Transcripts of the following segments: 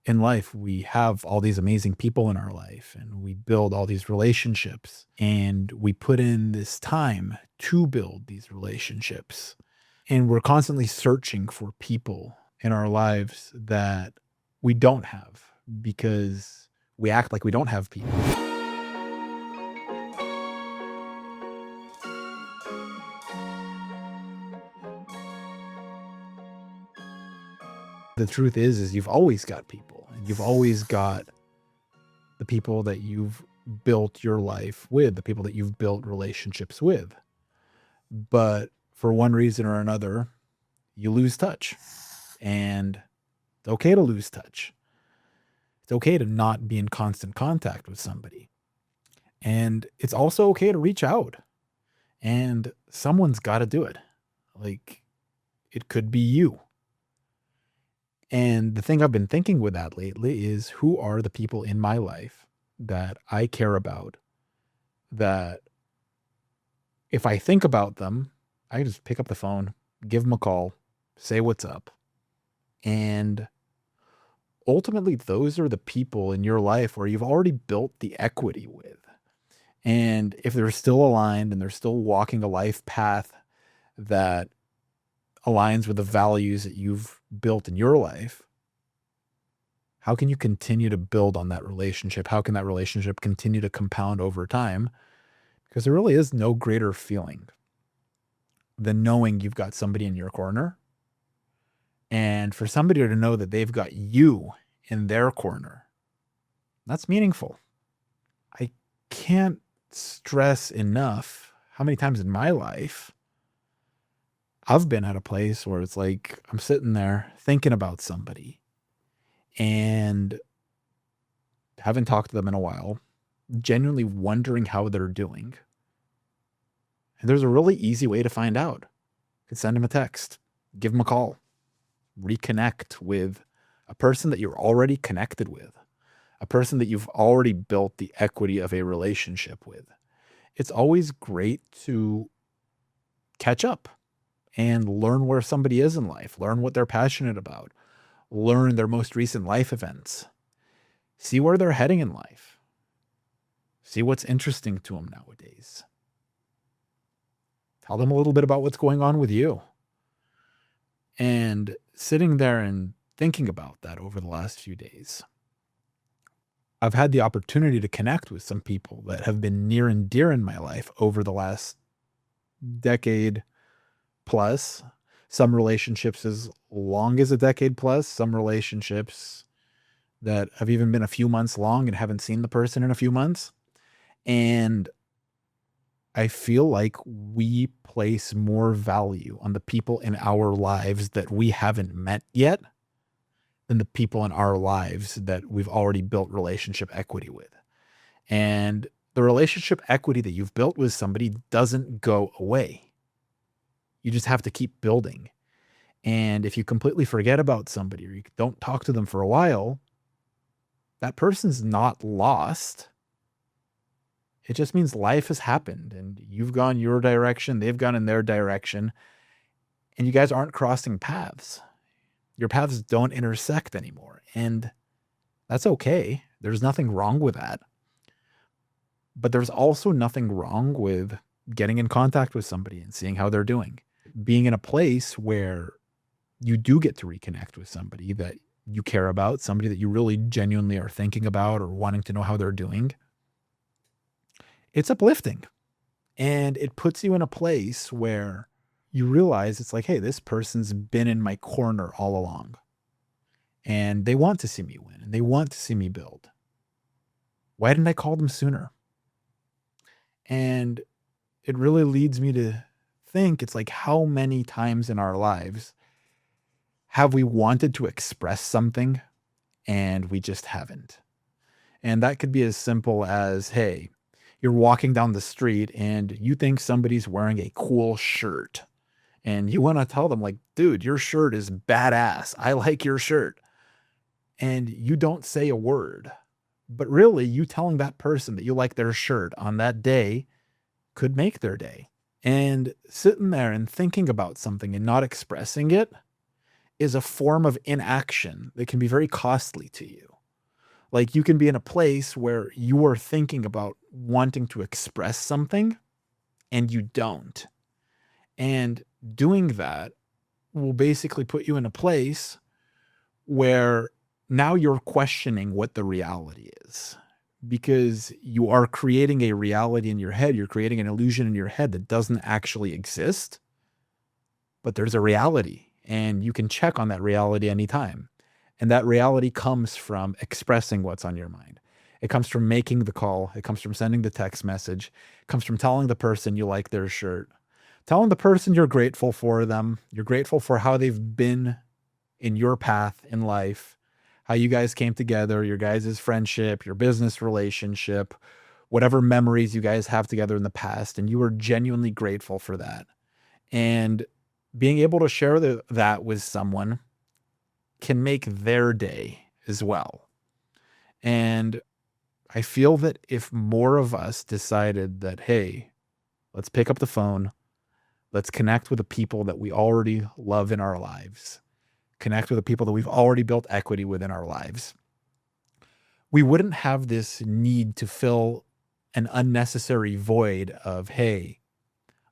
in life, we have all these amazing people in our life and we build all these relationships and we put in this time to build these relationships. And we're constantly searching for people in our lives that we don't have because we act like we don't have people. The truth is you've always got people and you've always got the people that you've built your life with, the people that you've built relationships with. But for one reason or another, you lose touch. And it's okay to lose touch. It's okay to not be in constant contact with somebody. And it's also okay to reach out. And someone's got to do it. Like, it could be you. And the thing I've been thinking with that lately is who are the people in my life that I care about, that if I think about them, I just pick up the phone, give them a call, say what's up. And ultimately, those are the people in your life where you've already built the equity with. And if they're still aligned and they're still walking a life path that aligns with the values that you've built in your life, how can you continue to build on that relationship? How can that relationship continue to compound over time? Because there really is no greater feeling than knowing you've got somebody in your corner. And for somebody to know that they've got you in their corner, that's meaningful. I can't stress enough how many times in my life I've been at a place where it's like I'm sitting there thinking about somebody and haven't talked to them in a while, genuinely wondering how they're doing. And there's a really easy way to find out. You could send them a text, give them a call, reconnect with a person that you're already connected with, a person that you've already built the equity of a relationship with. It's always great to catch up and learn where somebody is in life, learn what they're passionate about, learn their most recent life events, see where they're heading in life, see what's interesting to them nowadays. Tell them a little bit about what's going on with you. And sitting there and thinking about that over the last few days, I've had the opportunity to connect with some people that have been near and dear in my life over the last decade plus. Some relationships as long as a decade plus, some relationships that have even been a few months long and haven't seen the person in a few months. And I feel like we place more value on the people in our lives that we haven't met yet than the people in our lives that we've already built relationship equity with. And the relationship equity that you've built with somebody doesn't go away. You just have to keep building. And if you completely forget about somebody or you don't talk to them for a while, that person's not lost. It just means life has happened and you've gone your direction, they've gone in their direction, and you guys aren't crossing paths. Your paths don't intersect anymore. And that's okay. There's nothing wrong with that. But there's also nothing wrong with getting in contact with somebody and seeing how they're doing. Being in a place where you do get to reconnect with somebody that you care about, somebody that you really genuinely are thinking about or wanting to know how they're doing. It's uplifting. And it puts you in a place where you realize it's like, hey, this person's been in my corner all along. And they want to see me win and they want to see me build. Why didn't I call them sooner? And it really leads me to think it's like, how many times in our lives have we wanted to express something and we just haven't? And that could be as simple as, hey, you're walking down the street and you think somebody's wearing a cool shirt and you want to tell them like, dude, your shirt is badass. I like your shirt. And you don't say a word, but really you telling that person that you like their shirt on that day could make their day. And sitting there and thinking about something and not expressing it is a form of inaction that can be very costly to you. Like you can be in a place where you are thinking about wanting to express something and you don't. And doing that will basically put you in a place where now you're questioning what the reality is, because you are creating a reality in your head. You're creating an illusion in your head that doesn't actually exist, but there's a reality and you can check on that reality anytime. And that reality comes from expressing what's on your mind. It comes from making the call. It comes from sending the text message. It comes from telling the person you like their shirt, telling the person you're grateful for them. You're grateful for how they've been in your path in life, how you guys came together, your guys' friendship, your business relationship, whatever memories you guys have together in the past. And you are genuinely grateful for that. And being able to share that with someone can make their day as well. And I feel that if more of us decided that, hey, let's pick up the phone, let's connect with the people that we already love in our lives, connect with the people that we've already built equity with in our lives, we wouldn't have this need to fill an unnecessary void of, hey,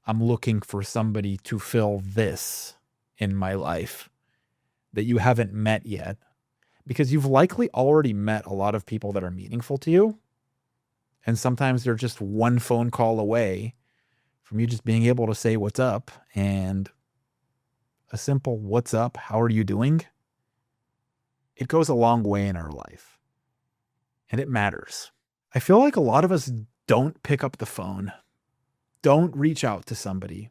I'm looking for somebody to fill this in my life that you haven't met yet, because you've likely already met a lot of people that are meaningful to you. And sometimes they're just one phone call away from you just being able to say what's up, and a simple what's up, how are you doing? It goes a long way in our life and it matters. I feel like a lot of us don't pick up the phone, don't reach out to somebody,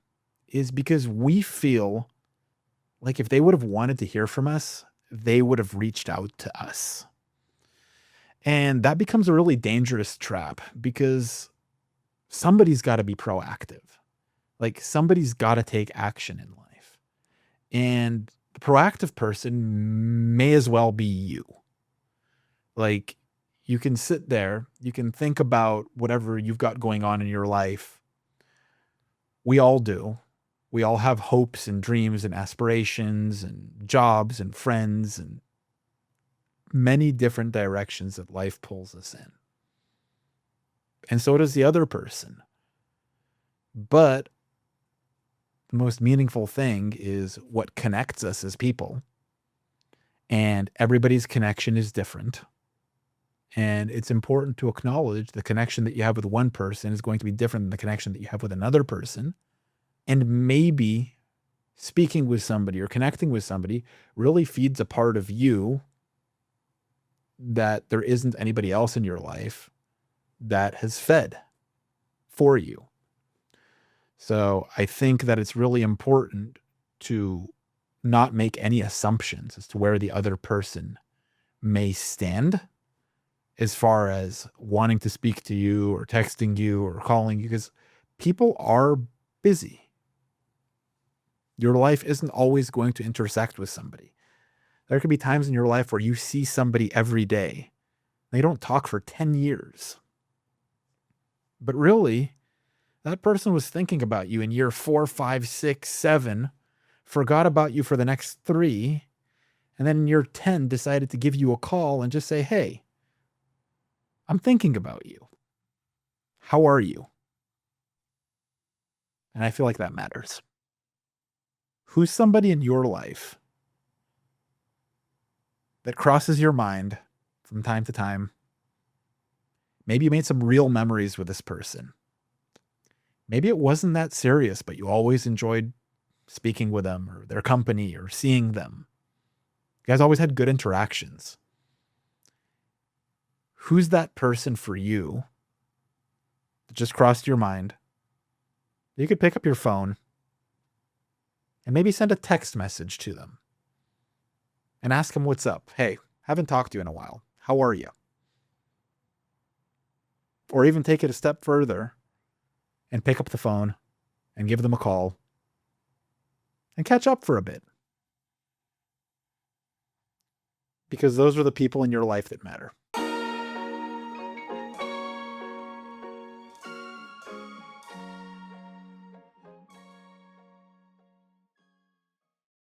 is because we feel like if they would have wanted to hear from us, they would have reached out to us. And that becomes a really dangerous trap, because somebody's got to be proactive. Like somebody's got to take action in life. And the proactive person may as well be you. Like you can sit there, you can think about whatever you've got going on in your life. We all do. We all have hopes and dreams and aspirations and jobs and friends and many different directions that life pulls us in. And so does the other person. But the most meaningful thing is what connects us as people. And everybody's connection is different. And it's important to acknowledge the connection that you have with one person is going to be different than the connection that you have with another person. And maybe speaking with somebody or connecting with somebody really feeds a part of you that there isn't anybody else in your life that has fed for you. So I think that it's really important to not make any assumptions as to where the other person may stand as far as wanting to speak to you or texting you or calling you, because people are busy. Your life isn't always going to intersect with somebody. There could be times in your life where you see somebody every day. They don't talk for 10 years. But really, that person was thinking about you in year 4, 5, 6, 7, forgot about you for the next 3, and then in year 10 decided to give you a call and just say, hey, I'm thinking about you. How are you? And I feel like that matters. Who's somebody in your life that crosses your mind from time to time? Maybe you made some real memories with this person. Maybe it wasn't that serious, but you always enjoyed speaking with them or their company or seeing them. You guys always had good interactions. Who's that person for you that just crossed your mind? You could pick up your phone and maybe send a text message to them and ask them what's up. Hey, haven't talked to you in a while. How are you? Or even take it a step further and pick up the phone and give them a call and catch up for a bit. Because those are the people in your life that matter.